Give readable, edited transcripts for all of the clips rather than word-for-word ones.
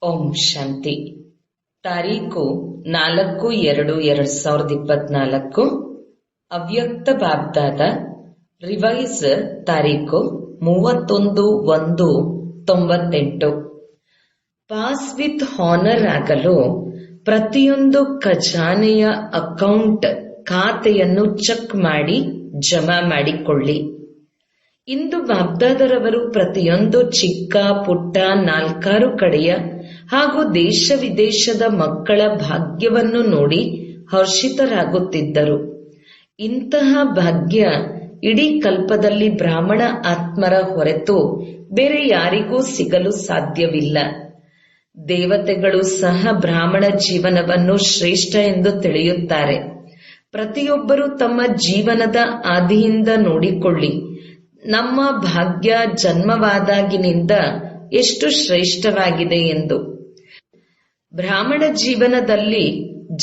ಓಂ ಶಾಂತಿ. ತಾರೀಕು 4/2/2024. ಅವ್ಯಕ್ತ ಬಾಬ್ದಾದ ರಿವೈಸ್ ತಾರೀಕು 31/1/98. ಪಾಸ್ ವಿತ್ ಹಾನರ್ ಆಗಲು ಪ್ರತಿಯೊಂದು ಖಜಾನೆಯ ಅಕೌಂಟ್ ಖಾತೆಯನ್ನು ಚೆಕ್ ಮಾಡಿ ಜಮಾ ಮಾಡಿಕೊಳ್ಳಿ. ಇಂದು ಬಾಬ್ದಾದರವರು ಪ್ರತಿಯೊಂದು ಚಿಕ್ಕ ಪುಟ್ಟ 4 ಕಡೆಯ ಹಾಗೂ ದೇಶ ವಿದೇಶದ ಮಕ್ಕಳ ಭಾಗ್ಯವನ್ನು ನೋಡಿ ಹರ್ಷಿತರಾಗುತ್ತಿದ್ದರು. ಇಂತಹ ಭಾಗ್ಯ ಇಡೀ ಕಲ್ಪದಲ್ಲಿ ಬ್ರಾಹ್ಮಣ ಆತ್ಮರ ಹೊರತು ಬೇರೆ ಯಾರಿಗೂ ಸಿಗಲು ಸಾಧ್ಯವಿಲ್ಲ. ದೇವತೆಗಳು ಸಹ ಬ್ರಾಹ್ಮಣ ಜೀವನವನ್ನು ಶ್ರೇಷ್ಠ ಎಂದು ತಿಳಿಯುತ್ತಾರೆ. ಪ್ರತಿಯೊಬ್ಬರು ತಮ್ಮ ಜೀವನದ ಆದಿಯಿಂದ ನೋಡಿಕೊಳ್ಳಿ, ನಮ್ಮ ಭಾಗ್ಯ ಜನ್ಮವಾದಾಗಿನಿಂದ ಎಷ್ಟು ಶ್ರೇಷ್ಠವಾಗಿದೆ ಎಂದು. ಬ್ರಾಹ್ಮಣ ಜೀವನದಲ್ಲಿ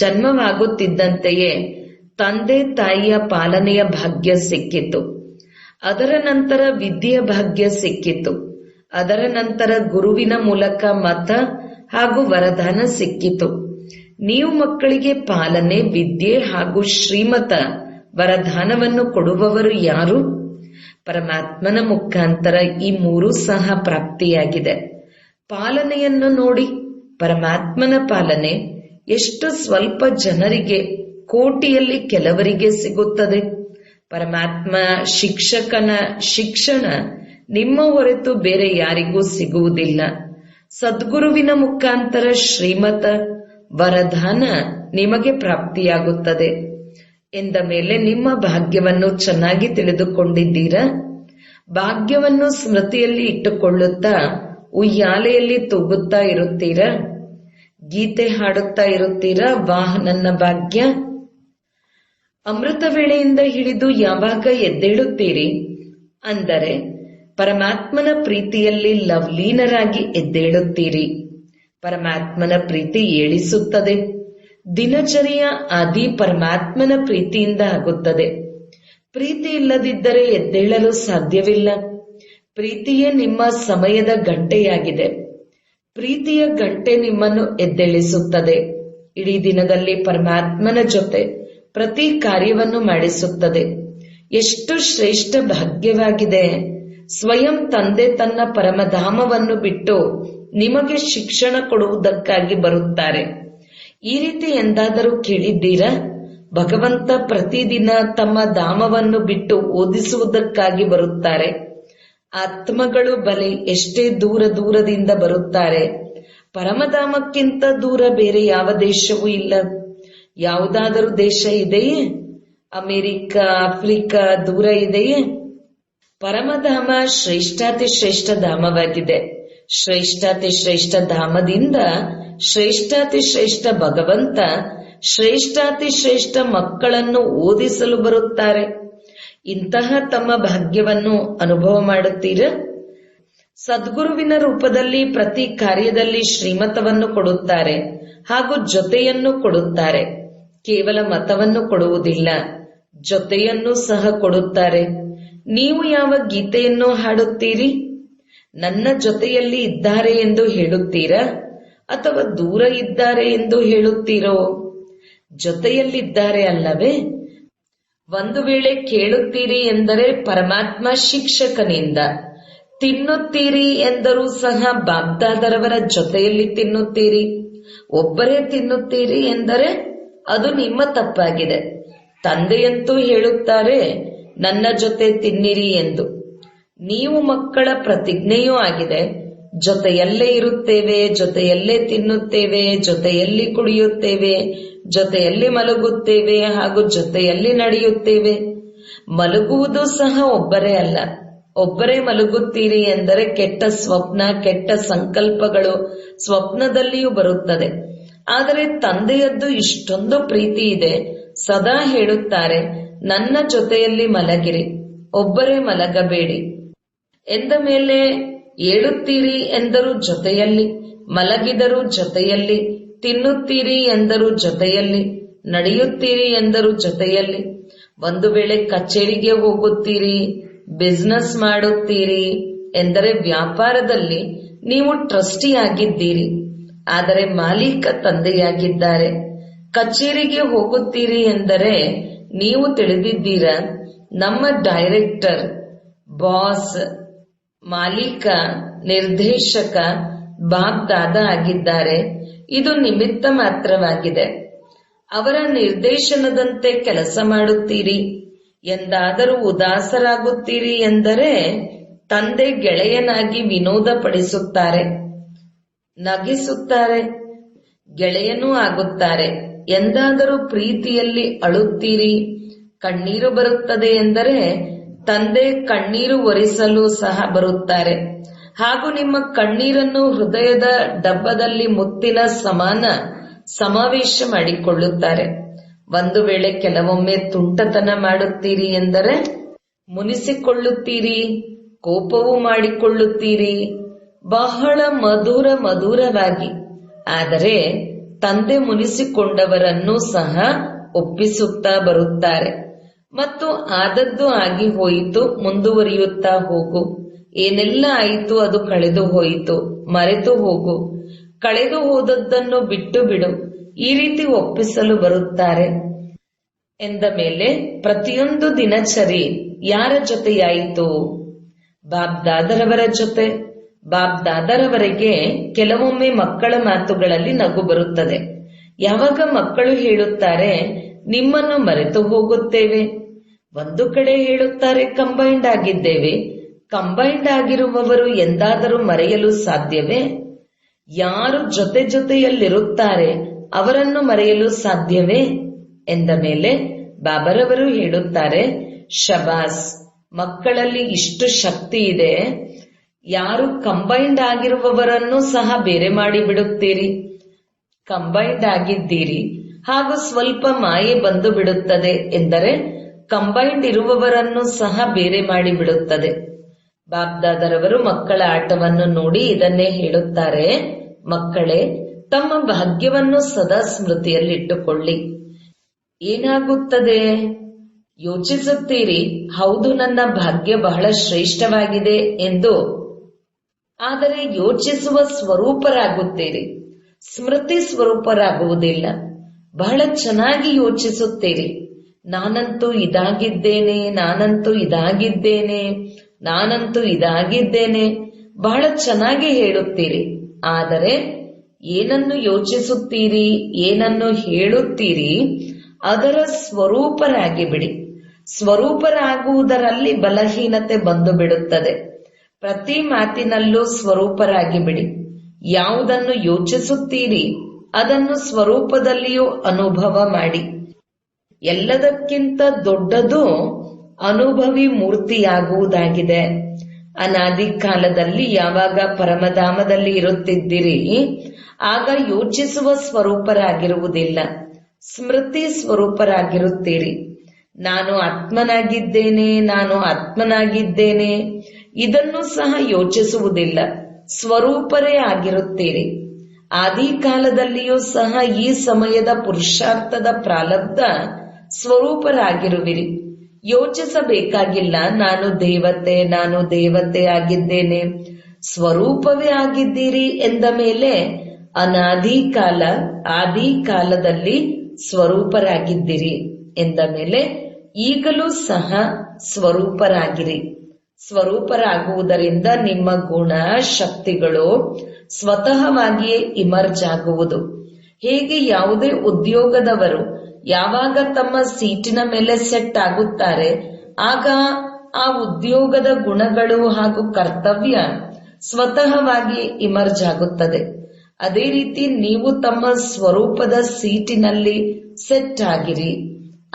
ಜನ್ಮವಾಗುತ್ತಿದ್ದಂತೆಯೇ ತಂದೆ ತಾಯಿಯ ಪಾಲನೆಯ ಭಾಗ್ಯ ಸಿಕ್ಕಿತು. ಅದರ ನಂತರ ವಿದ್ಯೆಯ ಭಾಗ್ಯ ಸಿಕ್ಕಿತು. ಅದರ ನಂತರ ಗುರುವಿನ ಮೂಲಕ ಮತ ಹಾಗೂ ವರದಾನ ಸಿಕ್ಕಿತು. ನೀವು ಮಕ್ಕಳಿಗೆ ಪಾಲನೆ, ವಿದ್ಯೆ ಹಾಗೂ ಶ್ರೀಮತ ವರದಾನವನ್ನು ಕೊಡುವವರು ಯಾರು? ಪರಮಾತ್ಮನ ಮುಖಾಂತರ ಈ 3 ಸಹ ಪ್ರಾಪ್ತಿಯಾಗಿದೆ. ಪಾಲನೆಯನ್ನು ನೋಡಿ, ಪರಮಾತ್ಮನ ಪಾಲನೆ ಎಷ್ಟು ಸ್ವಲ್ಪ ಜನರಿಗೆ, ಕೋಟಿಯಲ್ಲಿ ಕೆಲವರಿಗೆ ಸಿಗುತ್ತದೆ. ಪರಮಾತ್ಮ ಶಿಕ್ಷಕನ ಶಿಕ್ಷಣ ನಿಮ್ಮ ಹೊರತು ಬೇರೆ ಯಾರಿಗೂ ಸಿಗುವುದಿಲ್ಲ. ಸದ್ಗುರುವಿನ ಮುಖಾಂತರ ಶ್ರೀಮತ ವರದಾನ ನಿಮಗೆ ಪ್ರಾಪ್ತಿಯಾಗುತ್ತದೆ. ಎಂದ ಮೇಲೆ ನಿಮ್ಮ ಭಾಗ್ಯವನ್ನು ಚೆನ್ನಾಗಿ ತಿಳಿದುಕೊಂಡಿದ್ದೀರಾ? ಭಾಗ್ಯವನ್ನು ಸ್ಮೃತಿಯಲ್ಲಿ ಇಟ್ಟುಕೊಳ್ಳುತ್ತಾ ಉಯ್ಯಾಲೆಯಲ್ಲಿ ತೂಗುತ್ತಾ ಇರುತ್ತೀರಾ? ಗೀತೆ ಹಾಡುತ್ತಾ ಇರುತ್ತೀರಾ? ವಾಹ್ ನನ್ನ ಭಾಗ್ಯ. ಅಮೃತ ವೇಳೆಯಿಂದ ಹಿಡಿದು ಯಾವಾಗ ಎದ್ದೇಳುತ್ತೀರಿ ಅಂದರೆ ಪರಮಾತ್ಮನ ಪ್ರೀತಿಯಲ್ಲಿ ಲವ್ಲೀನರಾಗಿ ಎದ್ದೇಳುತ್ತೀರಿ. ಪರಮಾತ್ಮನ ಪ್ರೀತಿ ಏಳಿಸುತ್ತದೆ. ದಿನಚರಿಯ ಆದಿ ಪರಮಾತ್ಮನ ಪ್ರೀತಿಯಿಂದ ಆಗುತ್ತದೆ. ಪ್ರೀತಿ ಇಲ್ಲದಿದ್ದರೆ ಎದ್ದೇಳಲು ಸಾಧ್ಯವಿಲ್ಲ. ಪ್ರೀತಿಯೇ ನಿಮ್ಮ ಸಮಯದ ಗಂಟೆಯಾಗಿದೆ. ಪ್ರೀತಿಯ ಗಂಟೆ ನಿಮ್ಮನ್ನು ಎದ್ದೇಳಿಸುತ್ತದೆ. ಇಡೀ ದಿನದಲ್ಲಿ ಪರಮಾತ್ಮನ ಜೊತೆ ಪ್ರತಿ ಕಾರ್ಯವನ್ನು ಮಾಡಿಸುತ್ತದೆ. ಎಷ್ಟು ಶ್ರೇಷ್ಠ ಭಾಗ್ಯವಾಗಿದೆ. ಸ್ವಯಂ ತಂದೆ ತನ್ನ ಪರಮಧಾಮವನ್ನು ಬಿಟ್ಟು ನಿಮಗೆ ಶಿಕ್ಷಣ ಕೊಡುವುದಕ್ಕಾಗಿ ಬರುತ್ತಾರೆ. ಈ ರೀತಿ ಎಂದಾದರೂ ಕೇಳಿದ್ದೀರಾ? ಭಗವಂತ ಪ್ರತಿದಿನ ತಮ್ಮ ಧಾಮವನ್ನು ಬಿಟ್ಟು ಓದಿಸುವುದಕ್ಕಾಗಿ ಬರುತ್ತಾರೆ. ಆತ್ಮಗಳು ಬಲೆ ಎಷ್ಟೇ ದೂರದಿಂದ ಬರುತ್ತಾರೆ. ಪರಮಧಾಮಕ್ಕಿಂತ ದೂರ ಬೇರೆ ಯಾವ ದೇಶವೂ ಇಲ್ಲ. ಯಾವುದಾದರೂ ದೇಶ ಇದೆಯೇ? ಅಮೆರಿಕ, ಆಫ್ರಿಕಾ ದೂರ ಇದೆಯೇ? ಪರಮಧಾಮ ಶ್ರೇಷ್ಠಾತಿ ಶ್ರೇಷ್ಠ ಧಾಮವಾಗಿದೆ. ಶ್ರೇಷ್ಠಾತಿ ಶ್ರೇಷ್ಠ ಧಾಮದಿಂದ ಶ್ರೇಷ್ಠಾತಿ ಶ್ರೇಷ್ಠ ಭಗವಂತ ಶ್ರೇಷ್ಠಾತಿ ಶ್ರೇಷ್ಠ ಮಕ್ಕಳನ್ನು ಓದಿಸಲು ಬರುತ್ತಾರೆ. ಇಂತಹ ತಮ್ಮ ಭಾಗ್ಯವನ್ನು ಅನುಭವ ಮಾಡುತ್ತೀರಾ? ಸದ್ಗುರುವಿನ ರೂಪದಲ್ಲಿ ಪ್ರತಿ ಕಾರ್ಯದಲ್ಲಿ ಶ್ರೀಮತವನ್ನು ಕೊಡುತ್ತಾರೆ ಹಾಗೂ ಜೊತೆಯನ್ನು ಕೊಡುತ್ತಾರೆ. ಕೇವಲ ಮತವನ್ನು ಕೊಡುವುದಿಲ್ಲ, ಜೊತೆಯನ್ನು ಸಹ ಕೊಡುತ್ತಾರೆ. ನೀವು ಯಾವ ಗೀತೆಯನ್ನು ಹಾಡುತ್ತೀರಿ? ನನ್ನ ಜೊತೆಯಲ್ಲಿ ಇದ್ದಾರೆ ಎಂದು ಹೇಳುತ್ತೀರಾ ಅಥವಾ ದೂರ ಇದ್ದಾರೆ ಎಂದು ಹೇಳುತ್ತೀರೋ? ಜೊತೆಯಲ್ಲಿದ್ದಾರೆ ಅಲ್ಲವೇ? ಒಂದು ವೇಳೆ ಕೇಳುತ್ತೀರಿ ಎಂದರೆ ಪರಮಾತ್ಮ ಶಿಕ್ಷಕನಿಂದ, ತಿನ್ನುತ್ತೀರಿ ಎಂದರೂ ಸಹ ಬಾಬ್ದಾದರವರ ಜೊತೆಯಲ್ಲಿ ತಿನ್ನುತ್ತೀರಿ. ಒಬ್ಬರೇ ತಿನ್ನುತ್ತೀರಿ ಎಂದರೆ ಅದು ನಿಮ್ಮ ತಪ್ಪಾಗಿದೆ. ತಂದೆಯಂತೂ ಹೇಳುತ್ತಾರೆ ನನ್ನ ಜೊತೆ ತಿನ್ನಿರಿ ಎಂದು. ನೀವು ಮಕ್ಕಳ ಪ್ರತಿಜ್ಞೆಯೂ ಆಗಿದೆ. ಜೊತೆಯಲ್ಲೇ ಇರುತ್ತೇವೆ, ಜೊತೆಯಲ್ಲೇ ತಿನ್ನುತ್ತೇವೆ, ಜೊತೆಯಲ್ಲಿ ಕುಡಿಯುತ್ತೇವೆ, ಜೊತೆಯಲ್ಲಿ ಮಲಗುತ್ತೇವೆ ಹಾಗೂ ಜೊತೆಯಲ್ಲಿ ನಡೆಯುತ್ತೇವೆ. ಮಲಗುವುದು ಸಹ ಒಬ್ಬರೇ ಅಲ್ಲ. ಒಬ್ಬರೇ ಮಲಗುತ್ತೀರಿ ಎಂದರೆ ಕೆಟ್ಟ ಸ್ವಪ್ನ, ಕೆಟ್ಟ ಸಂಕಲ್ಪಗಳು ಸ್ವಪ್ನದಲ್ಲಿಯೂ ಬರುತ್ತದೆ. ಆದರೆ ತಂದೆಯದ್ದು ಇಷ್ಟೊಂದು ಪ್ರೀತಿ ಇದೆ. ಸದಾ ಹೇಳುತ್ತಾರೆ ನನ್ನ ಜೊತೆಯಲ್ಲಿ ಮಲಗಿರಿ, ಒಬ್ಬರೇ ಮಲಗಬೇಡಿ. ಎಂದ ಮೇಲೆ ಏಳುತ್ತೀರಿ ಎಂದರೂ ಜೊತೆಯಲ್ಲಿ, ಮಲಗಿದರೂ ಜೊತೆಯಲ್ಲಿ, ತಿನ್ನುತ್ತೀರಿ ಎಂದರೂ ಜೊತೆಯಲ್ಲಿ, ನಡೆಯುತ್ತೀರಿ ಎಂದರೂ ಜೊತೆಯಲ್ಲಿ. ಒಂದು ವೇಳೆ ಕಚೇರಿಗೆ ಹೋಗುತ್ತೀರಿ, ಬಿಸ್ನೆಸ್ ಮಾಡುತ್ತೀರಿ ಎಂದರೆ ವ್ಯಾಪಾರದಲ್ಲಿ ನೀವು ಟ್ರಸ್ಟಿ ಆಗಿದ್ದೀರಿ. ಆದರೆ ಮಾಲೀಕ ತಂದೆಯಾಗಿದ್ದಾರೆ. ಕಚೇರಿಗೆ ಹೋಗುತ್ತೀರಿ ಎಂದರೆ ನೀವು ತಿಳಿದಿದ್ದೀರಾ, ನಮ್ಮ ಡೈರೆಕ್ಟರ್, ಬಾಸ್, ಮಾಲೀಕ, ನಿರ್ದೇಶಕ ಬಾಪ್ ದಾದಾ ಆಗಿದ್ದಾರೆ. ಇದು ನಿಮಿತ್ತ ಮಾತ್ರವಾಗಿದೆ. ಅವರ ನಿರ್ದೇಶನದಂತೆ ಕೆಲಸ ಮಾಡುತ್ತೀರಿ. ಎಂದಾದರೂ ಉದಾಸರಾಗುತ್ತೀರಿ ಎಂದರೆ ತಂದೆ ಗೆಳೆಯನಾಗಿ ವಿನೋದ ಪಡಿಸುತ್ತಾರೆ, ನಗಿಸುತ್ತಾರೆ, ಗೆಳೆಯನೂ ಆಗುತ್ತಾರೆ. ಎಂದಾದರೂ ಪ್ರೀತಿಯಲ್ಲಿ ಅಳುತ್ತೀರಿ, ಕಣ್ಣೀರು ಬರುತ್ತದೆ ಎಂದರೆ ತಂದೆ ಕಣ್ಣೀರು ಒರೆಸಲು ಸಹ ಬರುತ್ತಾರೆ. ಹಾಗೂ ನಿಮ್ಮ ಕಣ್ಣೀರನ್ನು ಹೃದಯದ ಡಬ್ಬದಲ್ಲಿ ಮುತ್ತಿನ ಸಮಾನ ಸಮಾವೇಶ ಮಾಡಿಕೊಳ್ಳುತ್ತಾರೆ. ಒಂದು ವೇಳೆ ಕೆಲವೊಮ್ಮೆ ತುಂಟತನ ಮಾಡುತ್ತೀರಿ ಎಂದರೆ ಮುನಿಸಿಕೊಳ್ಳುತ್ತೀರಿ, ಕೋಪವೂ ಮಾಡಿಕೊಳ್ಳುತ್ತೀರಿ, ಬಹಳ ಮಧುರವಾಗಿ. ಆದರೆ ತಂದೆ ಮುನಿಸಿಕೊಂಡವರನ್ನು ಸಹ ಒಪ್ಪಿಸುತ್ತಾ ಬರುತ್ತಾರೆ ಮತ್ತು ಆದದ್ದು ಆಗಿ ಹೋಯಿತು, ಮುಂದುವರಿಯುತ್ತಾ ಹೋಗು. ಏನೆಲ್ಲ ಆಯಿತು ಅದು ಕಳೆದು ಹೋಯಿತು, ಮರೆತು ಹೋಗು, ಕಳೆದು ಹೋದದ್ದನ್ನು ಬಿಟ್ಟು ಬಿಡು. ಈ ರೀತಿ ಒಪ್ಪಿಸಲು ಬರುತ್ತಾರೆ. ಎಂದ ಮೇಲೆ ಪ್ರತಿಯೊಂದು ದಿನಚರಿ ಯಾರ ಜೊತೆಯಾಯಿತು? ಬಾಪ್ ದಾದರವರ ಜೊತೆ. ಬಾಪ್ ದಾದರವರಿಗೆ ಕೆಲವೊಮ್ಮೆ ಮಕ್ಕಳ ಮಾತುಗಳಲ್ಲಿ ನಗು ಬರುತ್ತದೆ. ಯಾವಾಗ ಮಕ್ಕಳು ಹೇಳುತ್ತಾರೆ, ನಿಮ್ಮನ್ನು ಮರೆತು ಹೋಗುತ್ತೇವೆ. ಒಂದು ಕಡೆ ಹೇಳುತ್ತಾರೆ, ಕಂಬೈಂಡ್ ಆಗಿದ್ದೇವೆ. ಕಂಬೈಂಡ್ ಆಗಿರುವವರು ಎಂದಾದರೂ ಮರೆಯಲು ಸಾಧ್ಯವೇ? ಯಾರು ಜೊತೆಯಲ್ಲಿರುತ್ತಾರೆ ಅವರನ್ನು ಮರೆಯಲು ಸಾಧ್ಯವೇ? ಎಂದ ಮೇಲೆ ಬಾಬರವರು ಹೇಳುತ್ತಾರೆ, ಶಬಾಸ್, ಮಕ್ಕಳಲ್ಲಿ ಇಷ್ಟು ಶಕ್ತಿ ಇದೆ. ಯಾರು ಕಂಬೈಂಡ್ ಆಗಿರುವವರನ್ನು ಸಹ ಬೇರೆ ಮಾಡಿ ಬಿಡುತ್ತೀರಿ. ಕಂಬೈಂಡ್ ಆಗಿದ್ದೀರಿ ಹಾಗೂ ಸ್ವಲ್ಪ ಮಾಯೆ ಬಂದು ಬಿಡುತ್ತದೆ ಎಂದರೆ ಕಂಬೈಂಡ್ ಇರುವವರನ್ನು ಸಹ ಬೇರೆ ಮಾಡಿ ಬಿಡುತ್ತದೆ. ಬಾಬ್ದಾದರವರು ಮಕ್ಕಳ ಆಟವನ್ನು ನೋಡಿ ಇದನ್ನೇ ಹೇಳುತ್ತಾರೆ, ಮಕ್ಕಳೇ, ತಮ್ಮ ಭಾಗ್ಯವನ್ನು ಸದಾ ಸ್ಮೃತಿಯಲ್ಲಿಟ್ಟುಕೊಳ್ಳಿ. ಏನಾಗುತ್ತದೆ? ಯೋಚಿಸುತ್ತೀರಿ, ಹೌದು, ನನ್ನ ಭಾಗ್ಯ ಬಹಳ ಶ್ರೇಷ್ಠವಾಗಿದೆ ಎಂದು. ಆದರೆ ಯೋಚಿಸುವ ಸ್ವರೂಪರಾಗುತ್ತೀರಿ, ಸ್ಮೃತಿ ಸ್ವರೂಪರಾಗುವುದಿಲ್ಲ. ಬಹಳ ಚೆನ್ನಾಗಿ ಯೋಚಿಸುತ್ತೀರಿ, ನಾನಂತೂ ಇದಾಗಿದ್ದೇನೆ, ನಾನಂತೂ ಇದಾಗಿದ್ದೇನೆ, ನಾನಂತೂ ಇದಾಗಿದ್ದೇನೆ, ಬಹಳ ಚೆನ್ನಾಗಿ ಹೇಳುತ್ತೀರಿ. ಆದರೆ ಏನನ್ನು ಯೋಚಿಸುತ್ತೀರಿ, ಏನನ್ನು ಹೇಳುತ್ತೀರಿ, ಅದರ ಸ್ವರೂಪರಾಗಿ ಬಿಡಿ. ಸ್ವರೂಪರಾಗುವುದರಲ್ಲಿ ಬಲಹೀನತೆ ಬಂದು ಬಿಡುತ್ತದೆ. ಪ್ರತಿ ಮಾತಿನಲ್ಲೂ ಸ್ವರೂಪರಾಗಿ ಬಿಡಿ. ಯಾವುದನ್ನು ಯೋಚಿಸುತ್ತೀರಿ ಅದನ್ನು ಸ್ವರೂಪದಲ್ಲಿಯೂ ಅನುಭವ ಮಾಡಿ. ಎಲ್ಲದಕ್ಕಿಂತ ದೊಡ್ಡದು ಅನುಭವಿ ಮೂರ್ತಿಯಾಗುವುದಾಗಿದೆ. ಅನಾದಿ ಕಾಲದಲ್ಲಿ ಯಾವಾಗ ಪರಮಧಾಮದಲ್ಲಿ ಇರುತ್ತಿದ್ದಿರಿ ಆಗ ಯೋಚಿಸುವ ಸ್ವರೂಪರಾಗಿರುವುದಿಲ್ಲ, ಸ್ಮೃತಿ ಸ್ವರೂಪರಾಗಿರುತ್ತೀರಿ. ನಾನು ಆತ್ಮನಾಗಿದ್ದೇನೆ, ನಾನು ಆತ್ಮನಾಗಿದ್ದೇನೆ, ಇದನ್ನು ಸಹ ಯೋಚಿಸುವುದಿಲ್ಲ, ಸ್ವರೂಪರೇ ಆಗಿರುತ್ತೀರಿ. ಆದಿ ಕಾಲದಲ್ಲಿಯೂ ಸಹ ಈ ಸಮಯದ ಪುರುಷಾರ್ಥದ ಪ್ರಾರಬ್ಧ ಸ್ವರೂಪರಾಗಿರುವಿರಿ. ಯೋಚಿಸಬೇಕಾಗಿಲ್ಲ, ನಾನು ದೇವತೆ, ನಾನು ದೇವತೆ ಆಗಿದ್ದೇನೆ. ಸ್ವರೂಪವೇ ಆಗಿದ್ದೀರಿ ಎಂದ ಮೇಲೆ ಅನಾದಿ ಕಾಲ, ಆದಿ ಕಾಲದಲ್ಲಿ ಸ್ವರೂಪರಾಗಿದ್ದೀರಿ ಎಂದ ಮೇಲೆ ಈಗಲೂ ಸಹ ಸ್ವರೂಪರಾಗಿರಿ. ಸ್ವರೂಪರಾಗುವುದರಿಂದ ನಿಮ್ಮ ಗುಣ ಶಕ್ತಿಗಳು ಸ್ವತಃವಾಗಿಯೇ ಇಮರ್ಜ್ ಆಗುವುದು. ಹೇಗೆ ಯಾವುದೇ ಉದ್ಯೋಗದವರು ಯಾವಾಗ ತಮ್ಮ ಸೀಟಿನ ಮೇಲೆ ಸೆಟ್ ಆಗುತ್ತಾರೆ ಆಗ ಆ ಉದ್ಯೋಗದ ಗುಣಗಳು ಹಾಗೂ ಕರ್ತವ್ಯ ಸ್ವತಃವಾಗಿ ಇಮರ್ಜ್ ಆಗುತ್ತದೆ. ಅದೇ ರೀತಿ ನೀವು ತಮ್ಮ ಸ್ವರೂಪದ ಸೀಟಿನಲ್ಲಿ ಸೆಟ್ ಆಗಿರಿ.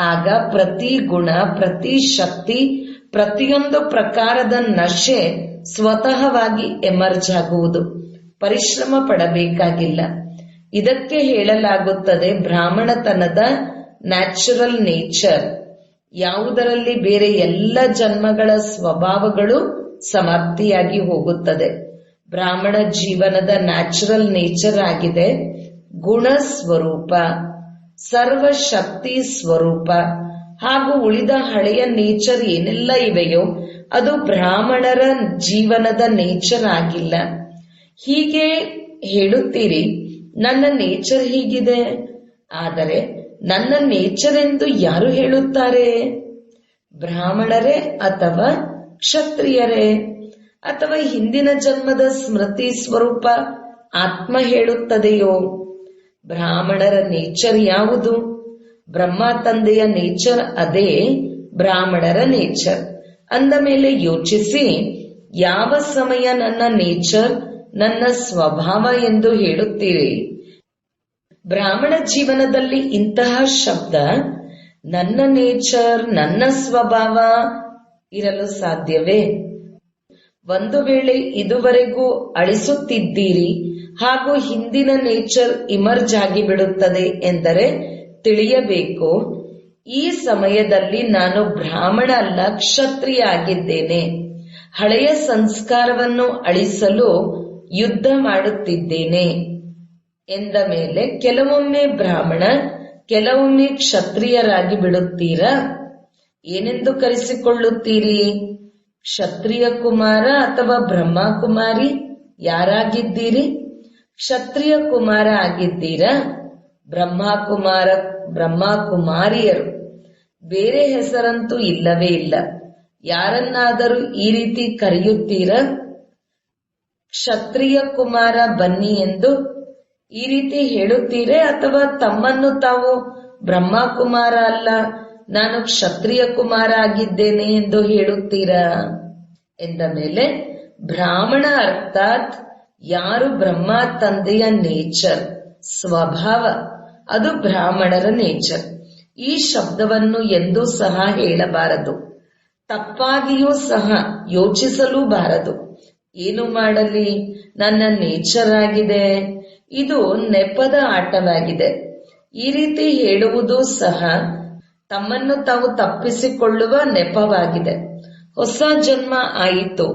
ಆಗ ಪ್ರತಿ ಗುಣ, ಪ್ರತಿ ಶಕ್ತಿ, ಪ್ರತಿಯೊಂದು ಪ್ರಕಾರದ ನಶೆ ಸ್ವತಃವಾಗಿ ಎಮರ್ಜ್ ಆಗುವುದು. ಪರಿಶ್ರಮ ಪಡಬೇಕಾಗಿಲ್ಲ. ಇದಕ್ಕೆ ಹೇಳಲಾಗುತ್ತದೆ ಬ್ರಾಹ್ಮಣತನದ ನ್ಯಾಚುರಲ್ ನೇಚರ್, ಯಾವುದರಲ್ಲಿ ಬೇರೆ ಎಲ್ಲ ಜನ್ಮಗಳ ಸ್ವಭಾವಗಳು ಸಮಾಪ್ತಿಯಾಗಿ ಹೋಗುತ್ತದೆ. ಬ್ರಾಹ್ಮಣ ಜೀವನದ ನ್ಯಾಚುರಲ್ ನೇಚರ್ ಆಗಿದೆ ಗುಣ ಸ್ವರೂಪ, ಸರ್ವಶಕ್ತಿ ಸ್ವರೂಪ. ಹಾಗೂ ಉಳಿದ ಹಳೆಯ ನೇಚರ್ ಏನೆಲ್ಲ ಇವೆಯೋ ಅದು ಬ್ರಾಹ್ಮಣರ ಜೀವನದ ನೇಚರ್ ಆಗಿಲ್ಲ. ಹೀಗೆ ಹೇಳುತ್ತೀರಿ, ನನ್ನ ನೇಚರ್ ಹೀಗಿದೆ. ಆದರೆ ನನ್ನ ನೇಚರ್ ಎಂದು ಯಾರು ಹೇಳುತ್ತಾರೆ? ಬ್ರಾಹ್ಮಣರೇ ಅಥವಾ ಕ್ಷತ್ರಿಯರೇ ಅಥವಾ ಹಿಂದಿನ ಜನ್ಮದ ಸ್ಮೃತಿ ಸ್ವರೂಪ ಆತ್ಮ ಹೇಳುತ್ತದೆಯೋ? ಬ್ರಾಹ್ಮಣರ ನೇಚರ್ ಯಾವುದು? ಬ್ರಹ್ಮ ತಂದೆಯ ನೇಚರ್ ಅದೇ ಬ್ರಾಹ್ಮಣರ ನೇಚರ್. ಅಂದ ಮೇಲೆ ಯೋಚಿಸಿ, ಯಾವ ಸಮಯ ನನ್ನ ನೇಚರ್, ನನ್ನ ಸ್ವಭಾವ ಎಂದು ಹೇಳುತ್ತೀರಿ? ಬ್ರಾಹ್ಮಣ ಜೀವನದಲ್ಲಿ ಇಂತಹ ಶಬ್ದ ನನ್ನ ನೇಚರ್, ನನ್ನ ಸ್ವಭಾವ ಇರಲು ಸಾಧ್ಯವೇ? ಒಂದು ವೇಳೆ ಇದುವರೆಗೂ ಅಳಿಸುತ್ತಿದ್ದೀರಿ ಹಾಗೂ ಹಿಂದಿನ ನೇಚರ್ ಇಮರ್ಜ್ ಆಗಿಬಿಡುತ್ತದೆ ಎಂದರೆ ತಿಳಿಯಬೇಕು, ಈ ಸಮಯದಲ್ಲಿ ನಾನು ಬ್ರಾಹ್ಮಣ ಅಲ್ಲ, ಕ್ಷತ್ರಿಯ ಆಗಿದ್ದೇನೆ. ಹಳೆಯ ಸಂಸ್ಕಾರವನ್ನು ಅಳಿಸಲು ಯುದ್ಧ ಮಾಡುತ್ತಿದ್ದೇನೆ ಎಂದ ಮೇಲೆ ಕೆಲವೊಮ್ಮೆ ಬ್ರಾಹ್ಮಣ, ಕೆಲವೊಮ್ಮೆ ಕ್ಷತ್ರಿಯರಾಗಿ ಬಿಡುತ್ತೀರಾ? ಏನೆಂದು ಕರೆಸಿಕೊಳ್ಳುತ್ತೀರಿ? ಕ್ಷತ್ರಿಯ ಕುಮಾರ ಅಥವಾ ಬ್ರಹ್ಮ ಕುಮಾರಿ? ಯಾರಾಗಿದ್ದೀರಿ? ಕ್ಷತ್ರಿಯ ಕುಮಾರ ಆಗಿದ್ದೀರಾ? ಬ್ರಹ್ಮ ಕುಮಾರಿಯರು. ಬೇರೆ ಹೆಸರಂತೂ ಇಲ್ಲವೇ ಇಲ್ಲ. ಯಾರನ್ನಾದರೂ ಈ ರೀತಿ ಕರೆಯುತ್ತೀರಾ? ಕ್ಷತ್ರಿಯ ಕುಮಾರ ಬನ್ನಿ ಎಂದು ಈ ರೀತಿ ಹೇಳುತ್ತೀರೇ, ಅಥವಾ ತಮ್ಮನ್ನು ತಾವು ಬ್ರಹ್ಮಕುಮಾರ ಅಲ್ಲ, ನಾನು ಕ್ಷತ್ರಿಯ ಕುಮಾರ ಆಗಿದ್ದೇನೆ ಎಂದು ಹೇಳುತ್ತೀರಾ? ಎಂದ ಮೇಲೆ ಬ್ರಾಹ್ಮಣ ಅರ್ಥಾತ್ ಯಾರು ಬ್ರಹ್ಮ ತಂದೆಯ ನೇಚರ್, ಸ್ವಭಾವ, ಅದು ಬ್ರಾಹ್ಮಣರ ನೇಚರ್. ಈ ಶಬ್ದವನ್ನು ಎಂದೂ ಸಹ ಹೇಳಬಾರದು, ತಪ್ಪಾಗಿಯೂ ಸಹ ಯೋಚಿಸಲೂಬಾರದು. ಏನು ಮಾಡಲಿ, ನನ್ನ ನೇಚರ್ ಆಗಿದೆ, ಇದು ನೆಪದ ಆಟವಾಗಿದೆ. ಈ ರೀತಿ ಹೇಳುವುದು ಸಹ ತಮ್ಮನ್ನು ತಾವು ತಪ್ಪಿಸಿಕೊಳ್ಳುವ ನೆಪವಾಗಿದೆ. ಹೊಸ ಜನ್ಮ ಆಯಿತು,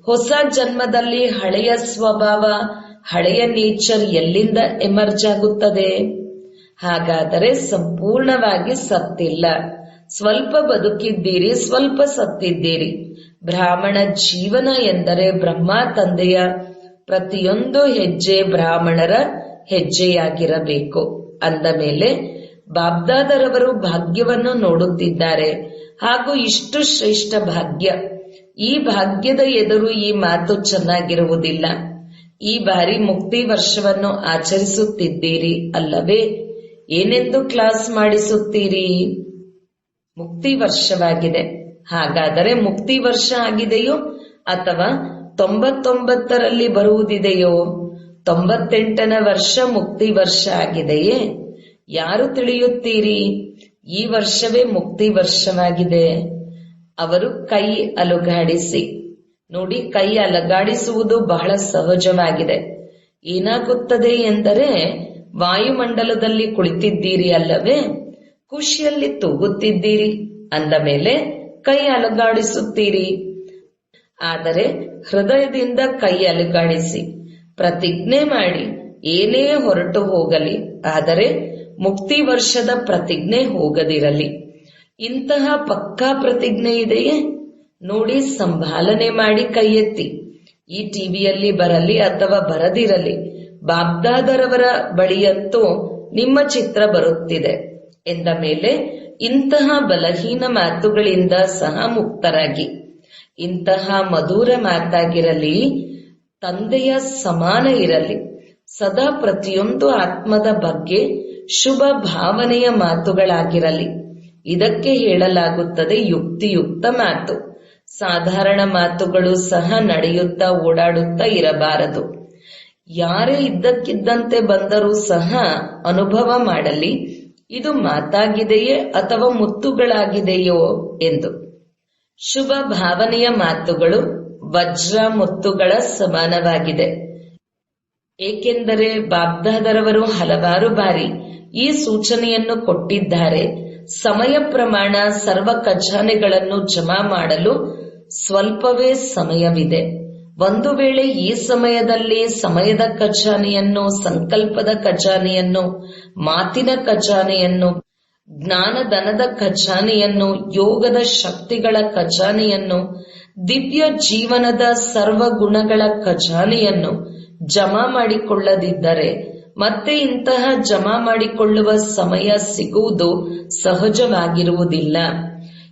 ಹೊಸ ಜನ್ಮದಲ್ಲಿ ಹಳೆಯ ಸ್ವಭಾವ, ಹಳೆಯ ನೇಚರ್ ಎಲ್ಲಿಂದ ಎಮರ್ಜ್ ಆಗುತ್ತದೆ? ಹಾಗಾದರೆ ಸಂಪೂರ್ಣವಾಗಿ ಸತ್ತಿಲ್ಲ. ಸ್ವಲ್ಪ ಬದುಕಿದ್ದೀರಿ, ಸ್ವಲ್ಪ ಸತ್ತಿದ್ದೀರಿ. ಬ್ರಾಹ್ಮಣ ಜೀವನ ಎಂದರೆ ಬ್ರಹ್ಮ ತಂದೆಯ ಪ್ರತಿಯೊಂದು ಹೆಜ್ಜೆ ಬ್ರಾಹ್ಮಣರ ಹೆಜ್ಜೆಯಾಗಿರಬೇಕು. ಅಂದ ಮೇಲೆ ಬಾಬ್ದಾದರವರು ಭಾಗ್ಯವನ್ನು ನೋಡುತ್ತಿದ್ದಾರೆ, ಹಾಗೂ ಇಷ್ಟು ಶ್ರೇಷ್ಠ ಭಾಗ್ಯ. ಈ ಭಾಗ್ಯದ ಎದುರು ಈ ಮಾತು ಚೆನ್ನಾಗಿರುವುದಿಲ್ಲ. ಈ ಬಾರಿ ಮುಕ್ತಿ ವರ್ಷವನ್ನು ಆಚರಿಸುತ್ತಿದ್ದೀರಿ ಅಲ್ಲವೇ? ಏನೆಂದು ಕ್ಲಾಸ್ ಮಾಡಿಸುತ್ತೀರಿ? ಮುಕ್ತಿ ವರ್ಷವಾಗಿದೆ. ಹಾಗಾದರೆ ಮುಕ್ತಿ ವರ್ಷ ಆಗಿದೆಯೋ ಅಥವಾ 99ರಲ್ಲಿ ಬರುವುದಿದೆಯೋ? 98ನೇ ವರ್ಷ ಮುಕ್ತಿ ವರ್ಷ ಆಗಿದೆಯೇ? ಯಾರು ತಿಳಿಯುತ್ತೀರಿ? ಈ ವರ್ಷವೇ ಮುಕ್ತಿ ವರ್ಷವಾಗಿದೆ. ಅವರು ಕೈ ಅಲುಗಾಡಿಸಿ ನೋಡಿ. ಕೈ ಅಲುಗಾಡಿಸುವುದು ಬಹಳ ಸಹಜವಾಗಿದೆ. ಏನಾಗುತ್ತದೆ ಎಂದರೆ, ವಾಯುಮಂಡಲದಲ್ಲಿ ಕುಳಿತಿದ್ದೀರಿ ಅಲ್ಲವೇ? ಖುಷಿಯಲ್ಲಿ ತೂಗುತ್ತಿದ್ದೀರಿ. ಅಂದ ಮೇಲೆ ಕೈ ಅಲುಗಾಡಿಸುತ್ತೀರಿ. ಆದರೆ ಹೃದಯದಿಂದ ಕೈ ಅಲುಗಾಡಿಸಿ ಪ್ರತಿಜ್ಞೆ ಮಾಡಿ, ಏನೇ ಹೊರಟು ಹೋಗಲಿ, ಆದರೆ ಮುಕ್ತಿ ವರ್ಷದ ಪ್ರತಿಜ್ಞೆ ಹೋಗದಿರಲಿ. ಇಂತಹ ಪಕ್ಕಾ ಪ್ರತಿಜ್ಞೆ ಇದೆಯೇ? ನೋಡಿ, ಸಂಭಾಲನೆ ಮಾಡಿ ಕೈ ಎತ್ತಿ. ಈ ಟಿವಿಯಲ್ಲಿ ಬರಲಿ ಅಥವಾ ಬರದಿರಲಿ, ಬಾಬ್ದಾದರವರ ಬಳಿಯಂತೂ ನಿಮ್ಮ ಚಿತ್ರ ಬರುತ್ತಿದೆ ಎಂದ ಮೇಲೆ ಇಂತಹ ಬಲಹೀನ ಮಾತುಗಳಿಂದ ಸಹ ಮುಕ್ತರಾಗಿ. ಇಂತಹ ಮಧುರ ಮಾತಾಗಿರಲಿ, ತಂದೆಯ ಸಮಾನ ಇರಲಿ. ಸದಾ ಪ್ರತಿಯೊಂದು ಆತ್ಮದ ಬಗ್ಗೆ ಶುಭ ಭಾವನೆಯ ಮಾತುಗಳಾಗಿರಲಿ. ಇದಕ್ಕೆ ಹೇಳಲಾಗುತ್ತದೆ ಯುಕ್ತಿಯುಕ್ತ ಮಾತು. ಸಾಧಾರಣ ಮಾತುಗಳು ಸಹ ನಡೆಯುತ್ತಾ ಓಡಾಡುತ್ತಾ ಇರಬಾರದು. ಯಾರೇ ಇದ್ದಕ್ಕಿದ್ದಂತೆ ಬಂದರೂ ಸಹ ಅನುಭವ ಮಾಡಲಿ, ಇದು ಮಾತಾಗಿದೆಯೇ ಅಥವಾ ಮುತ್ತುಗಳಾಗಿದೆಯೋ ಎಂದು. ಶುಭ ಭಾವನೆಯ ಮಾತುಗಳು ವಜ್ರ ಮುತ್ತುಗಳ ಸಮಾನವಾಗಿದೆ. ಏಕೆಂದರೆ ಬಾಬ್ದಾದರವರು ಹಲವಾರು ಬಾರಿ ಈ ಸೂಚನೆಯನ್ನು ಕೊಟ್ಟಿದ್ದಾರೆ. ಸಮಯ ಪ್ರಮಾಣ ಸರ್ವ ಖಜಾನೆಗಳನ್ನು ಜಮಾ ಮಾಡಲು ಸ್ವಲ್ಪವೇ ಸಮಯವಿದೆ. ಒಂದು ವೇಳೆ ಈ ಸಮಯದಲ್ಲಿ ಸಮಯದ ಖಜಾನೆಯನ್ನು, ಸಂಕಲ್ಪದ ಖಜಾನೆಯನ್ನು, ಮಾತಿನ ಖಜಾನೆಯನ್ನು, ಜ್ಞಾನಧನದ ಖಜಾನೆಯನ್ನು, ಯೋಗದ ಶಕ್ತಿಗಳ ಖಜಾನೆಯನ್ನು, ದಿವ್ಯ ಜೀವನದ ಸರ್ವ ಗುಣಗಳ ಖಜಾನೆಯನ್ನು ಜಮಾ ಮಾಡಿಕೊಳ್ಳದಿದ್ದರೆ ಮತ್ತೆ ಇಂತಹ ಜಮಾ ಮಾಡಿಕೊಳ್ಳುವ ಸಮಯ ಸಿಗುವುದು ಸಹಜವಾಗಿರುವುದಿಲ್ಲ.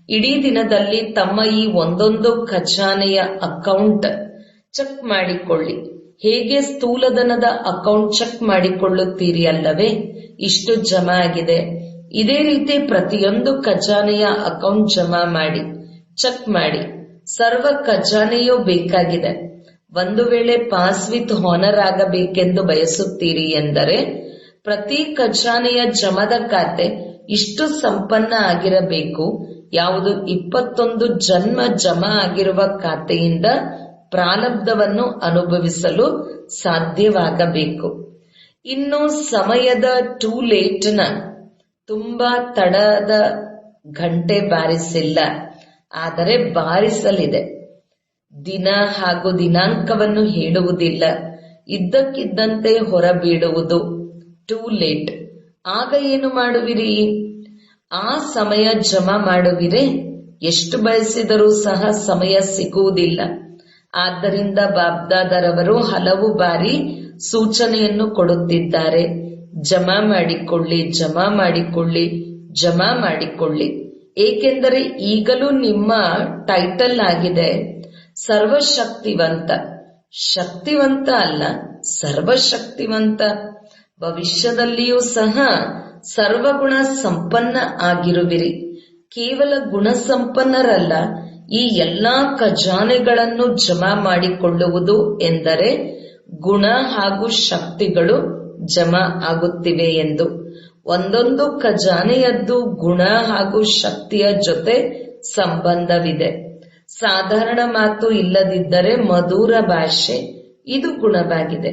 ಇಡೀ ದಿನದಲ್ಲಿ ತಮ್ಮ ಈ ಒಂದೊಂದು ಖಜಾನೆಯ ಅಕೌಂಟ್ ಚೆಕ್ ಮಾಡಿಕೊಳ್ಳಿ. ಹೇಗೆ ಸ್ಥೂಲಧನದ ಅಕೌಂಟ್ ಚೆಕ್ ಮಾಡಿಕೊಳ್ಳುತ್ತೀರಿ ಅಲ್ಲವೇ? ಇಷ್ಟು ಜಮಾ ಆಗಿದೆ. ಇದೇ ರೀತಿ ಪ್ರತಿಯೊಂದು ಖಜಾನೆಯ ಅಕೌಂಟ್ ಜಮಾ ಮಾಡಿ, ಚೆಕ್ ಮಾಡಿ. ಸರ್ವ ಖಜಾನೆಯೂ ಬೇಕಾಗಿದೆ. ಒಂದು ವೇಳೆ ಪಾಸ್ ವಿತ್ ಹಾನರ್ ಆಗಬೇಕೆಂದು ಬಯಸುತ್ತೀರಿ ಎಂದರೆ ಪ್ರತಿ ಖಜಾನೆಯ ಜಮದ ಖಾತೆ ಇಷ್ಟು ಸಂಪನ್ನ ಆಗಿರಬೇಕು. ಯಾವುದು 21 ಜನ್ಮ ಜಮಾ ಆಗಿರುವ ಖಾತೆಯಿಂದ ಪ್ರಾರಬ್ಧವನ್ನು ಅನುಭವಿಸಲು ಸಾಧ್ಯವಾಗಬೇಕು. ಇನ್ನು ಸಮಯದ ಟೂ ಲೇಟ್ನ ತುಂಬಾ ತಡದ ಗಂಟೆ ಬಾರಿಸಿಲ್ಲ, ಆದರೆ ಬಾರಿಸಲಿದೆ. ದಿನ ಹಾಗೂ ದಿನಾಂಕವನ್ನು ಹೇಳುವುದಿಲ್ಲ, ಇದ್ದಕ್ಕಿದ್ದಂತೆ ಹೊರಬೀಳುವುದು ಟೂ ಲೇಟ್. ಆಗ ಏನು ಮಾಡುವಿರಿ? ಆ ಸಮಯ ಜಮಾ ಮಾಡುವಿರೇ? ಎಷ್ಟು ಬಯಸಿದರೂ ಸಹ ಸಮಯ ಸಿಗುವುದಿಲ್ಲ. ಆದ್ದರಿಂದ ಬಾಬ್ದಾದರವರು ಹಲವು ಬಾರಿ ಸೂಚನೆಯನ್ನು ಕೊಡುತ್ತಿದ್ದಾರೆ, ಜಮಾ ಮಾಡಿಕೊಳ್ಳಿ, ಜಮಾ ಮಾಡಿಕೊಳ್ಳಿ, ಜಮಾ ಮಾಡಿಕೊಳ್ಳಿ. ಏಕೆಂದರೆ ಈಗಲೂ ನಿಮ್ಮ ಟೈಟಲ್ ಆಗಿದೆ ಸರ್ವಶಕ್ತಿವಂತ. ಶಕ್ತಿವಂತ ಅಲ್ಲ, ಸರ್ವಶಕ್ತಿವಂತ. ಭವಿಷ್ಯದಲ್ಲಿಯೂ ಸಹ ಸರ್ವಗುಣ ಸಂಪನ್ನ ಆಗಿರುವಿರಿ. ಕೇವಲ ಗುಣ ಸಂಪನ್ನರಲ್ಲ, ಈ ಎಲ್ಲಾ ಖಜಾನೆಗಳನ್ನು ಜಮಾ ಮಾಡಿಕೊಳ್ಳುವುದು ಎಂದರೆ ಗುಣ ಹಾಗೂ ಶಕ್ತಿಗಳು ಜಮಾ ಆಗುತ್ತಿವೆ ಎಂದು. ಒಂದೊಂದು ಖಜಾನೆಯದ್ದು ಗುಣ ಹಾಗೂ ಶಕ್ತಿಯ ಜೊತೆ ಸಂಬಂಧವಿದೆ. ಸಾಧಾರಣ ಮಾತು ಇಲ್ಲದಿದ್ದರೆ ಮಧುರ ಭಾಷೆ, ಇದು ಗುಣವಾಗಿದೆ.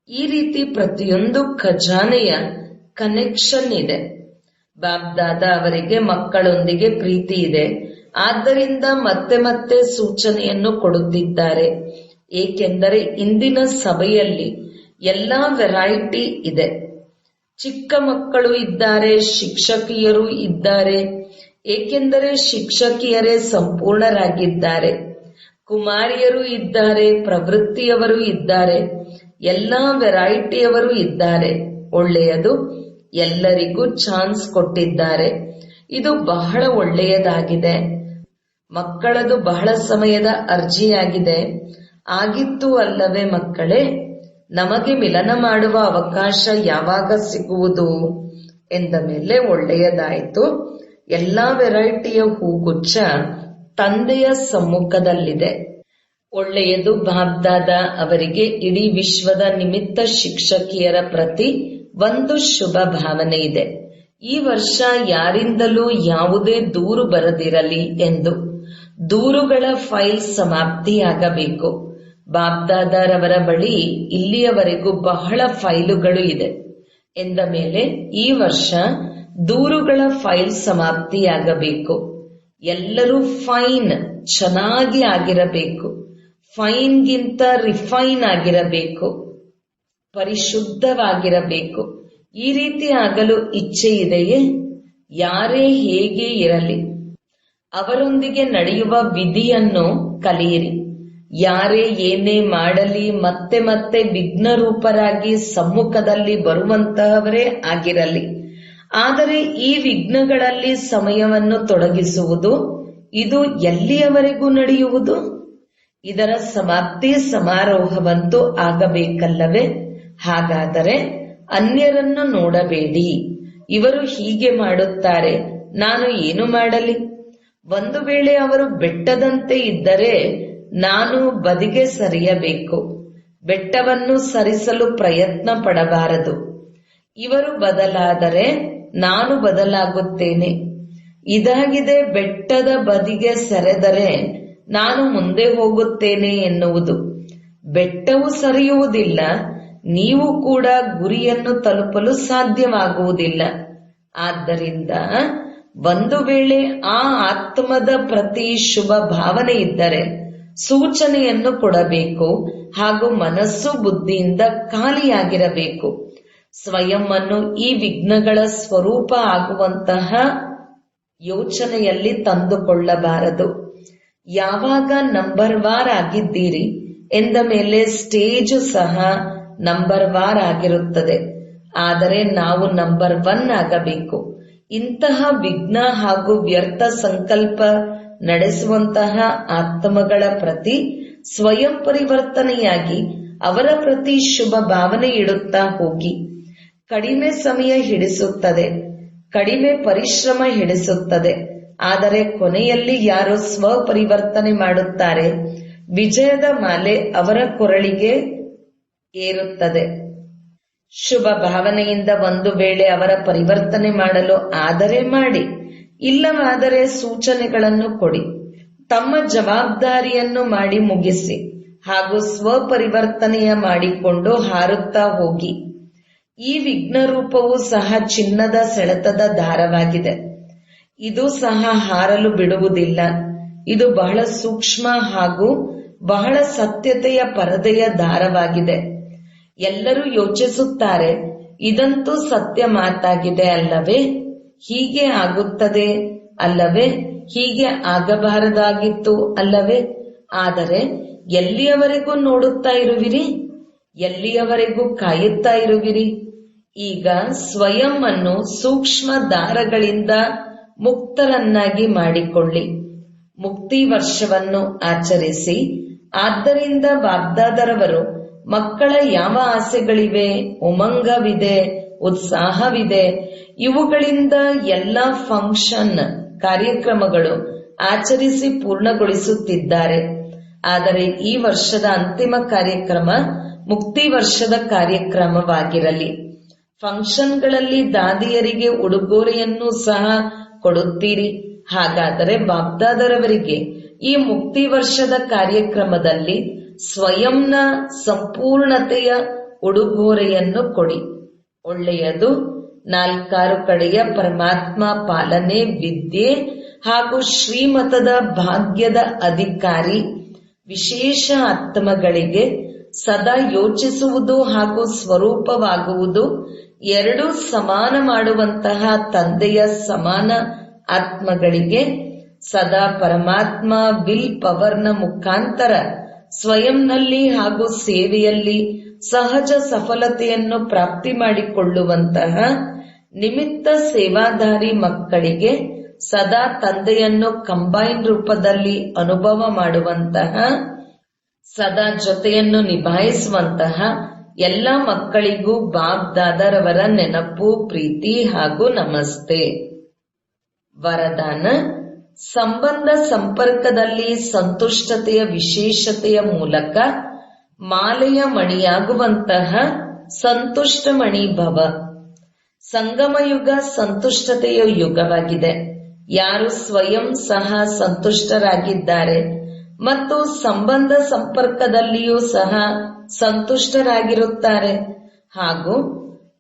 ಈ ರೀತಿ ಪ್ರತಿಯೊಂದು ಖಜಾನೆಯ ಕನೆಕ್ಷನ್ ಇದೆ. ಬಾಬ್ದಾದಾ ಅವರಿಗೆ ಮಕ್ಕಳೊಂದಿಗೆ ಪ್ರೀತಿ ಇದೆ, ಆದ್ದರಿಂದ ಮತ್ತೆ ಮತ್ತೆ ಸೂಚನೆಯನ್ನು ಕೊಡುತ್ತಿದ್ದಾರೆ. ಏಕೆಂದರೆ ಇಂದಿನ ಸಭೆಯಲ್ಲಿ ಎಲ್ಲಾ ವೆರೈಟಿ ಇದೆ. ಚಿಕ್ಕ ಮಕ್ಕಳು ಇದ್ದಾರೆ, ಶಿಕ್ಷಕಿಯರು ಇದ್ದಾರೆ. ಏಕೆಂದರೆ ಶಿಕ್ಷಕಿಯರೇ ಸಂಪೂರ್ಣರಾಗಿದ್ದಾರೆ. ಕುಮಾರಿಯರು ಇದ್ದಾರೆ, ಪ್ರವೃತ್ತಿಯವರು ಇದ್ದಾರೆ, ಎಲ್ಲಾ ವೆರೈಟಿಯವರು ಇದ್ದಾರೆ. ಒಳ್ಳೆಯದು, ಎಲ್ಲರಿಗೂ ಚಾನ್ಸ್ ಕೊಟ್ಟಿದ್ದಾರೆ. ಇದು ಬಹಳ ಒಳ್ಳೆಯದಾಗಿದೆ. ಮಕ್ಕಳದು ಬಹಳ ಸಮಯದ ಅರ್ಜಿಯಾಗಿದೆ. ಆಗಿತ್ತು ಅಲ್ಲವೇ ಮಕ್ಕಳೇ? ನಮಗೆ ಮಿಲನ ಮಾಡುವ ಅವಕಾಶ ಯಾವಾಗ ಸಿಗುವುದು ಎಂದ ಮೇಲೆ ಒಳ್ಳೆಯದಾಯಿತು. ಎಲ್ಲಾ ವೆರೈಟಿಯ ಹೂಗುಚ್ಛ ತಂದೆಯ ಸಮ್ಮುಖದಲ್ಲಿದೆ. ಒಳ್ಳೆಯದು. ಬಾಬ್ದಾದಾ ಅವರಿಗೆ ಇಡೀ ವಿಶ್ವದ ನಿಮಿತ್ತ ಶಿಕ್ಷಕಿಯರ ಪ್ರತಿ ಒಂದು ಶುಭ ಭಾವನೆ ಇದೆ. ಈ ವರ್ಷ ಯಾರಿಂದಲೂ ಯಾವುದೇ ದೂರು ಬರದಿರಲಿ ಎಂದು. ದೂರುಗಳ ಫೈಲ್ ಸಮಾಪ್ತಿಯಾಗಬೇಕು. ಬಾಬ್ದಾದಾರವರ ಬಳಿ ಇಲ್ಲಿಯವರೆಗೂ ಬಹಳ ಫೈಲುಗಳು ಇದೆ ಎಂದ ಮೇಲೆ ಈ ವರ್ಷ ದೂರುಗಳ ಫೈಲ್ ಸಮಾಪ್ತಿಯಾಗಬೇಕು. ಎಲ್ಲರೂ ಫೈನ್, ಚೆನ್ನಾಗಿ ಆಗಿರಬೇಕು. ಫೈನ್ಗಿಂತ ರಿಫೈನ್ ಆಗಿರಬೇಕು, ಪರಿಶುದ್ಧವಾಗಿರಬೇಕು. ಈ ರೀತಿ ಆಗಲು ಇಚ್ಛೆ ಇದೆಯೇ? ಯಾರೇ ಹೇಗೆ ಇರಲಿ, ಅವರೊಂದಿಗೆ ನಡೆಯುವ ವಿಧಿಯನ್ನು ಕಲಿಯಿರಿ. ಯಾರೇ ಏನೇ ಮಾಡಲಿ ಮತ್ತೆ ಮತ್ತೆ ವಿಘ್ನರೂಪರಾಗಿ ಸಮ್ಮುಖದಲ್ಲಿ ಬರುವಂತಹವರೇ ಆಗಿರಲಿ. ಆದರೆ ಈ ವಿಘ್ನಗಳಲ್ಲಿ ಸಮಯವನ್ನು ತೊಡಗಿಸುವುದು, ಇದು ಎಲ್ಲಿಯವರೆಗೂ ನಡೆಯುವುದು? ಇದರ ಸಮಾಪ್ತಿ ಸಮಾರೋಹವಂತೂ ಆಗಬೇಕಲ್ಲವೇ? ಹಾಗಾದರೆ ಅನ್ಯರನ್ನು ನೋಡಬೇಡಿ. ಇವರು ಹೀಗೆ ಮಾಡುತ್ತಾರೆ, ನಾನು ಏನು ಮಾಡಲಿ? ಒಂದು ವೇಳೆ ಅವರು ಬೆಟ್ಟದಂತೆ ಇದ್ದರೆ ನಾನು ಬದಿಗೆ ಸರಿಯಬೇಕು. ಬೆಟ್ಟವನ್ನು ಸರಿಸಲು ಪ್ರಯತ್ನ ಪಡಬಾರದು. ಇವರು ಬದಲಾದರೆ ನಾನು ಬದಲಾಗುತ್ತೇನೆ. ಇದಾಗಿದೆ ಬೆಟ್ಟದ ಬದಿಗೆ ಸರಿದರೆ ನಾನು ಮುಂದೆ ಹೋಗುತ್ತೇನೆ ಎನ್ನುವುದು. ಬೆಟ್ಟವು ಸರಿಯುವುದಿಲ್ಲ, ನೀವು ಕೂಡ ಗುರಿಯನ್ನು ತಲುಪಲು ಸಾಧ್ಯವಾಗುವುದಿಲ್ಲ. ಆದ್ದರಿಂದ ಒಂದು ವೇಳೆ ಆ ಆತ್ಮದ ಪ್ರತಿ ಶುಭ ಭಾವನೆ ಇದ್ದರೆ ಸೂಚನೆಯನ್ನು ಕೊಡಬೇಕು ಹಾಗೂ ಮನಸ್ಸು ಬುದ್ಧಿಯಿಂದ ಖಾಲಿಯಾಗಿರಬೇಕು. ಸ್ವಯಂ ಅನ್ನು ಈ ವಿಘ್ನಗಳ ಸ್ವರೂಪ ಆಗುವಂತಹ ಯೋಚನೆಯಲ್ಲಿ ತಂದುಕೊಳ್ಳಬಾರದು. ಯಾವಾಗ ನಂಬರ್ ವಾರ್ ಆಗಿದ್ದೀರಿ ಎಂದ ಮೇಲೆ ಸ್ಟೇಜ್ ಸಹ ನಂಬರ್ ವಾರ್ ಆಗಿರುತ್ತದೆ. ಆದರೆ ನಾವು ನಂಬರ್ 1 ಆಗಬೇಕು. ಇಂತಹ ವಿಘ್ನ ಹಾಗೂ ವ್ಯರ್ಥ ಸಂಕಲ್ಪ ನಡೆಸುವಂತಹ ಆತ್ಮಗಳ ಪ್ರತಿ ಸ್ವಯಂ ಪರಿವರ್ತನೆಯಾಗಿ ಅವರ ಪ್ರತಿ ಶುಭ ಭಾವನೆ ಇಡುತ್ತಾ ಹೋಗಿ. ಕಡಿಮೆ ಸಮಯ ಹಿಡಿಸುತ್ತದೆ, ಕಡಿಮೆ ಪರಿಶ್ರಮ ಹಿಡಿಸುತ್ತದೆ. ಆದರೆ ಕೊನೆಯಲ್ಲಿ ಯಾರು ಸ್ವಪರಿವರ್ತನೆ ಮಾಡುತ್ತಾರೆ, ವಿಜಯದ ಮಾಲೆ ಅವರ ಕೊರಳಿಗೆ ಏರುತ್ತದೆ. ಶುಭ ಭಾವನೆಯಿಂದ ಒಂದು ವೇಳೆ ಅವರ ಪರಿವರ್ತನೆ ಮಾಡಲು ಆದರೆ ಮಾಡಿ, ಇಲ್ಲವಾದರೆ ಸೂಚನೆಗಳನ್ನು ಕೊಡಿ. ತಮ್ಮ ಜವಾಬ್ದಾರಿಯನ್ನು ಮಾಡಿ ಮುಗಿಸಿ ಹಾಗೂ ಸ್ವಪರಿವರ್ತನೆಯ ಮಾಡಿಕೊಂಡು ಹಾರುತ್ತಾ ಹೋಗಿ. ಈ ವಿಘ್ನ ರೂಪವು ಸಹ ಚಿನ್ನದ ಸೆಳೆತದ ದಾರವಾಗಿದೆ. ಇದು ಸಹ ಹಾರಲು ಬಿಡುವುದಿಲ್ಲ. ಇದು ಬಹಳ ಸೂಕ್ಷ್ಮ ಹಾಗೂ ಬಹಳ ಸತ್ಯತೆಯ ಪರದೆಯ ದಾರವಾಗಿದೆ. ಎಲ್ಲರೂ ಯೋಚಿಸುತ್ತಾರೆ, ಇದಂತೂ ಸತ್ಯ ಮಾತಾಗಿದೆ ಅಲ್ಲವೇ, ಹೀಗೆ ಆಗುತ್ತದೆ ಅಲ್ಲವೇ, ಹೀಗೆ ಆಗಬಾರದಾಗಿತ್ತು ಅಲ್ಲವೇ. ಆದರೆ ಎಲ್ಲಿಯವರೆಗೂ ನೋಡುತ್ತಾ ಇರುವಿರಿ, ಎಲ್ಲಿಯವರೆಗೂ ಕಾಯುತ್ತಾ ಇರುವಿರಿ. ಈಗ ಸ್ವಯಂ ಅನ್ನು ಸೂಕ್ಷ್ಮ ದಾರಗಳಿಂದ ಮುಕ್ತರನ್ನಾಗಿ ಮಾಡಿಕೊಳ್ಳಿ. ಮುಕ್ತಿ ವರ್ಷವನ್ನು ಆಚರಿಸಿ. ಆದ್ದರಿಂದ ಬಾಬ್ದಾದರವರು ಮಕ್ಕಳ ಯಾವ ಆಸೆಗಳಿವೆ, ಉಮಂಗವಿದೆ, ಉತ್ಸಾಹವಿದೆ, ಇವುಗಳಿಂದ ಎಲ್ಲ ಫಂಕ್ಷನ್ ಕಾರ್ಯಕ್ರಮಗಳು ಆಚರಿಸಿ ಪೂರ್ಣಗೊಳಿಸುತ್ತಿದ್ದಾರೆ. ಆದರೆ ಈ ವರ್ಷದ ಅಂತಿಮ ಕಾರ್ಯಕ್ರಮ ಮುಕ್ತಿ ವರ್ಷದ ಕಾರ್ಯಕ್ರಮವಾಗಿರಲಿ. ಫಂಕ್ಷನ್ಗಳಲ್ಲಿ ದಾದಿಯರಿಗೆ ಉಡುಗೊರೆಯನ್ನು ಸಹ ಕೊಡುತ್ತೀರಿ. ಹಾಗಾದರೆ ಬಾಬ್ದಾದರವರಿಗೆ ಈ ಮುಕ್ತಿ ವರ್ಷದ ಕಾರ್ಯಕ್ರಮದಲ್ಲಿ ಸ್ವಯಂನ ಸಂಪೂರ್ಣತೆಯ ಉಡುಗೊರೆಯನ್ನು ಕೊಡಿ. ಒಳ್ಳೆಯದು. 4 ಕಡೆಯ ಪರಮಾತ್ಮ ಪಾಲನೆ, ವಿದ್ಯೆ ಹಾಗೂ ಶ್ರೀಮತದ ಭಾಗ್ಯದ ಅಧಿಕಾರಿ ವಿಶೇಷ ಆತ್ಮಗಳಿಗೆ ಸದಾ ಯೋಚಿಸುವುದು ಹಾಗೂ ಸ್ವರೂಪವಾಗುವುದು ಎರಡೂ ಸಮಾನ ಮಾಡುವಂತಹ ತಂದೆಯ ಸಮಾನ ಆತ್ಮಗಳಿಗೆ ಸದಾ ಪರಮಾತ್ಮ ವಿಲ್ ಪವರ್ನ ಮುಖಾಂತರ ಸ್ವಯಂನಲ್ಲಿ ಹಾಗೂ ಸೇವೆಯಲ್ಲಿ ಸಹಜ ಸಫಲತೆಯನ್ನು ಪ್ರಾಪ್ತಿ ಮಾಡಿಕೊಳ್ಳುವಂತಹ ನಿಮಿತ್ತ ಸೇವಾಧಾರಿ ಮಕ್ಕಳಿಗೆ ಸದಾ ತಂದೆಯನ್ನು ಕಂಬೈನ್ ರೂಪದಲ್ಲಿ ಅನುಭವ ಮಾಡುವಂತಹ, ಸದಾ ಜೊತೆಯನ್ನು ನಿಭಾಯಿಸುವಂತಹ ಎಲ್ಲ ಮಕ್ಕಳಿಗೂ ಬಾಬ್ ದಾದಾರವರ ನೆನಪು, ಪ್ರೀತಿ ಹಾಗೂ ನಮಸ್ತೆ. ವರದಾನ: ಸಂಬಂಧ ಸಂಪರ್ಕದಲ್ಲಿ ಸಂತುಷ್ಟತೆಯ ವಿಶೇಷತೆಯ ಮೂಲಕ ಮಾಲೆಯ ಮಣಿಯಾಗುವಂತಹ ಸಂತುಷ್ಟ ಮಣಿ ಭವ. ಸಂಗಮಯುಗ ಸಂತುಷ್ಟತೆಯ ಯುಗವಾಗಿದೆ. ಯಾರು ಸ್ವಯಂ ಸಹ ಸಂತುಷ್ಟರಾಗಿದ್ದಾರೆ ಮತ್ತು ಸಂಬಂಧ ಸಂಪರ್ಕದಲ್ಲಿಯೂ ಸಹ ಸಂತುಷ್ಟರಾಗಿರುತ್ತಾರೆ ಹಾಗೂ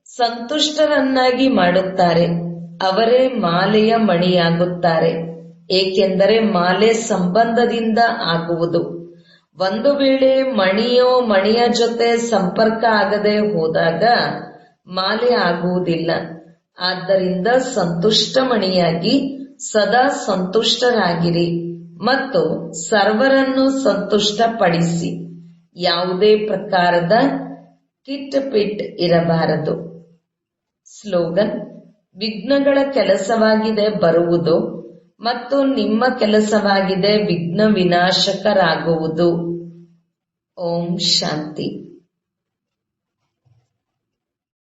ಸಂತುಷ್ಟರನ್ನಾಗಿ ಮಾಡುತ್ತಾರೆ, ಅವರೇ ಮಾಲೆಯ ಮಣಿಯಾಗುತ್ತಾರೆ. ಏಕೆಂದರೆ ಮಾಲೆ ಸಂಬಂಧದಿಂದ ಆಗುವುದು. ಒಂದು ವೇಳೆ ಮಣಿಯ ಜೊತೆ ಸಂಪರ್ಕ ಆಗದೆ ಹೋದಾಗ ಮಾಲೆ ಆಗುವುದಿಲ್ಲ. ಆದ್ದರಿಂದ ಸಂತುಷ್ಟ ಮಣಿಯಾಗಿ ಸದಾ ಸಂತುಷ್ಟರಾಗಿರಿ ಮತ್ತು ಸರ್ವರನ್ನು ಸಂತುಷ್ಟಪಡಿಸಿ. ಯಾವುದೇ ಪ್ರಕಾರದ ಕಿಟ್ ಪಿಟ್ ಇರಬಾರದು. ಸ್ಲೋಗನ್: ವಿಘ್ನಗಳ ಕೆಲಸವಾಗಿದೆ ಬರುವುದು ಮತ್ತು ನಿಮ್ಮ ಕೆಲಸವಾಗಿದೆ ವಿಘ್ನ ವಿನಾಶಕರಾಗುವುದು. ಓಂ ಶಾಂತಿ.